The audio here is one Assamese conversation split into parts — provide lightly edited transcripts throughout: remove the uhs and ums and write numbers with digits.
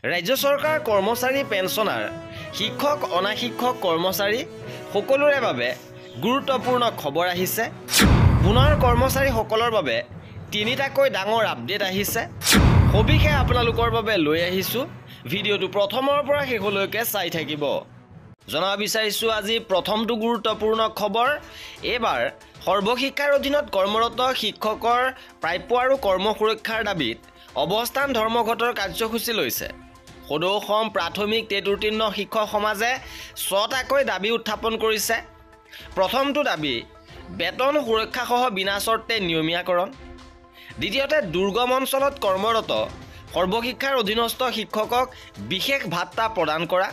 ৰাজ্য চৰকাৰ কৰ্মচাৰী পেঞ্চনাৰ শিক্ষক অনাশিক্ষক কৰ্মচাৰী সকলোৰে বাবে গুৰুত্বপূৰ্ণ খবৰ আহিছে। পুনৰ কৰ্মচাৰীসকলৰ বাবে তিনিটাকৈ ডাঙৰ আপডেট আহিছে। সবিশেষ আপোনালোকৰ বাবে লৈ আহিছোঁ। ভিডিঅ'টো প্ৰথমৰ পৰা শেষলৈকে চাই থাকিব। জনাব বিচাৰিছোঁ আজি প্ৰথমটো গুৰুত্বপূৰ্ণ খবৰ। এইবাৰ সৰ্বশিক্ষাৰ অধীনত কৰ্মৰত শিক্ষকৰ প্ৰাপ্য আৰু কৰ্ম সুৰক্ষাৰ দাবীত অৱস্থান ধৰ্মঘটৰ কাৰ্যসূচী লৈছে। সদৌ অসম প্ৰাথমিক টেট উত্তীৰ্ণ শিক্ষক সমাজে 6টাকৈ দাবী উত্থাপন কৰিছে। প্ৰথমটো দাবী বেতন সুৰক্ষাসহ বিনা চৰ্তে নিয়মীয়াকৰণ। দ্বিতীয়তে দুৰ্গম অঞ্চলত কৰ্মৰত সৰ্বশিক্ষাৰ অধীনস্থ শিক্ষকক বিশেষ ভাত্তা প্ৰদান কৰা।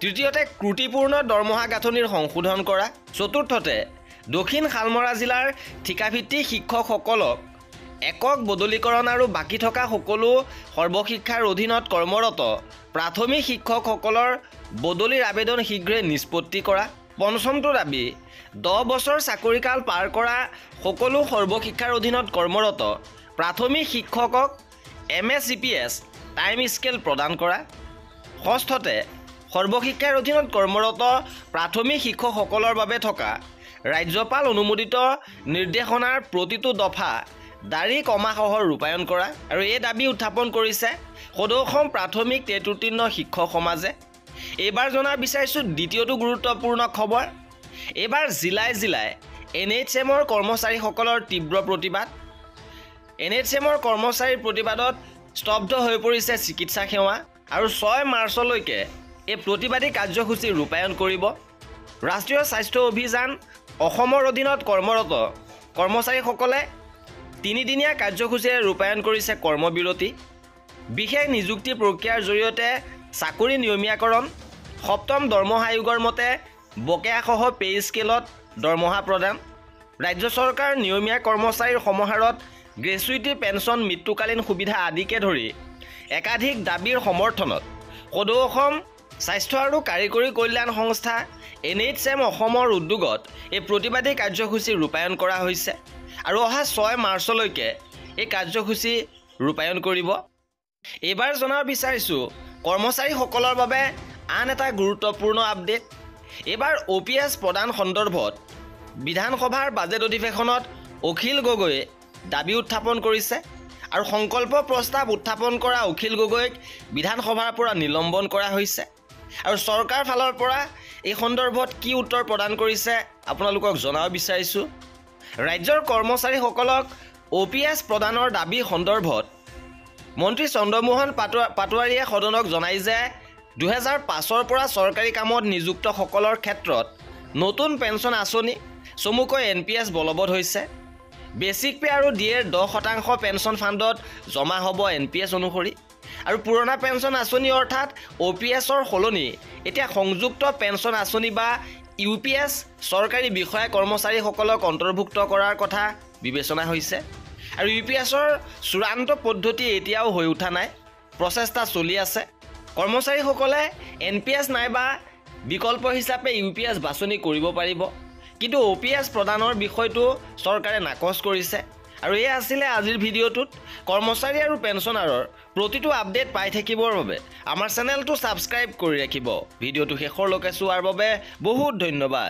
তৃতীয়তে ত্ৰুটিপূৰ্ণ দৰমহা গাঁথনিৰ সংশোধন কৰা। চতুৰ্থতে দক্ষিণ শালমৰা জিলাৰ ঠিকাভিত্তিক শিক্ষকসকলক একক বদলীকৰণ আৰু বাকী থকা সকলো সৰ্বশিক্ষাৰ অধীনত কৰ্মৰত প্ৰাথমিক শিক্ষকসকলৰ বদলিৰ আবেদন শীঘ্ৰে নিষ্পত্তি কৰা। পঞ্চমটো দাবী 10 বছৰ চাকৰিকাল পাৰ কৰা সকলো সৰ্বশিক্ষাৰ অধীনত কৰ্মৰত প্ৰাথমিক শিক্ষকক MSEPS টাইম স্কেল প্ৰদান কৰা। ষষ্ঠতে সৰ্বশিক্ষাৰ অধীনত কৰ্মৰত প্ৰাথমিক শিক্ষকসকলৰ বাবে থকা ৰাজ্যপাল অনুমোদিত নিৰ্দেশনাৰ প্ৰতিটো দফা দাড়ি কমাসহ ৰূপায়ণ কৰা। আৰু এই দাবী উত্থাপন কৰিছে সদৌ অসম প্ৰাথমিক টেট উত্তীৰ্ণ শিক্ষক সমাজে। এইবাৰ জনাব বিচাৰিছোঁ দ্বিতীয়টো গুৰুত্বপূৰ্ণ খবৰ। এইবাৰ জিলাই জিলাই NHMৰ কৰ্মচাৰীসকলৰ তীব্ৰ প্ৰতিবাদ। NHMৰ কৰ্মচাৰীৰ প্ৰতিবাদত স্তব্ধ হৈ পৰিছে চিকিৎসা সেৱা। আৰু 6 মাৰ্চলৈকে এই প্ৰতিবাদী কাৰ্যসূচী ৰূপায়ণ কৰিব। ৰাষ্ট্ৰীয় স্বাস্থ্য অভিযান অসমৰ অধীনত কৰ্মৰত কৰ্মচাৰীসকলে 3দিনীয়া কাৰ্যসূচীৰে ৰূপায়ণ কৰিছে কৰ্মবিৰতি। বিশেষ নিযুক্তি প্ৰক্ৰিয়াৰ জৰিয়তে চাকৰি নিয়মীয়াকৰণ। 7ম দৰমহা আয়োগৰ মতে বকেয়াসহ পে স্কেলত দৰমহা প্ৰদান। ৰাজ্য চৰকাৰ নিয়মীয়া কৰ্মচাৰীৰ সমাহাৰত গ্ৰেচুইটি পেঞ্চন মৃত্যুকালীন সুবিধা আদিকে ধৰি একাধিক দাবীৰ সমৰ্থনত সদৌ অসম স্বাস্থ্য আৰু কাৰিকৰী কল্যাণ সংস্থা NHM অসমৰ উদ্যোগত এই প্ৰতিবাদী কাৰ্যসূচী ৰূপায়ণ কৰা হৈছে। আৰু অহা 6 মাৰ্চলৈকে এই কাৰ্যসূচী ৰূপায়ণ কৰিব। এইবাৰ জনাব বিচাৰিছোঁ কৰ্মচাৰীসকলৰ বাবে আন এটা গুৰুত্বপূৰ্ণ আপডেট। এইবাৰ OPS প্ৰদান সন্দৰ্ভত বিধানসভাৰ বাজেট অধিৱেশনত অখিল গগৈয়ে দাবী উত্থাপন কৰিছে। আৰু সংকল্প প্ৰস্তাৱ উত্থাপন কৰা অখিল গগৈক বিধানসভাৰ পৰা নিলম্বন কৰা হৈছে। আৰু চৰকাৰ ফালৰ পৰা এই সন্দৰ্ভত কি উত্তৰ প্ৰদান কৰিছে আপোনালোকক জনাব বিচাৰিছোঁ। ৰাজ্যৰ কৰ্মচাৰীসকলক OPS প্ৰদানৰ দাবী সন্দৰ্ভত মন্ত্ৰী চন্দ্ৰমোহন পাটোৱাৰীয়ে সদনক জনাই যে 2005ৰ পৰা চৰকাৰী কামত নিযুক্তসকলৰ ক্ষেত্ৰত নতুন পেঞ্চন আঁচনি চমুকৈ NPS বলবৎ হৈছে। বেচিক পে আৰু DAৰ 10% পেঞ্চন ফাণ্ডত জমা হ'ব NPS অনুসৰি। আৰু পুৰণা পেঞ্চন আঁচনি অৰ্থাৎ OPSৰ সলনি এতিয়া সংযুক্ত পেঞ্চন আঁচনি বা UPS চৰকাৰী বিষয়া কৰ্মচাৰীসকলক অন্তৰ্ভুক্ত কৰাৰ কথা বিবেচনা হৈছে। আৰু UPSৰ চূড়ান্ত পদ্ধতি এতিয়াও হৈ উঠা নাই, প্ৰচেষ্টা চলি আছে। কৰ্মচাৰীসকলে NPS নাইবা বিকল্প হিচাপে UPS বাছনি কৰিব পাৰিব। কিন্তু OPS প্ৰদানৰ বিষয়টো চৰকাৰে নাকচ কৰিছে। আৰু এয়া আছিলে আজিৰ ভিডিঅ'টোত। কৰ্মচাৰী আৰু পেঞ্চনাৰৰ প্ৰতিটো আপডেট পাই থাকিবৰ বাবে আমাৰ চেনেলটো ছাবস্ক্ৰাইব কৰি ৰাখিব। ভিডিঅ'টো শেষলৈকে চোৱাৰ বাবে বহুত ধন্যবাদ।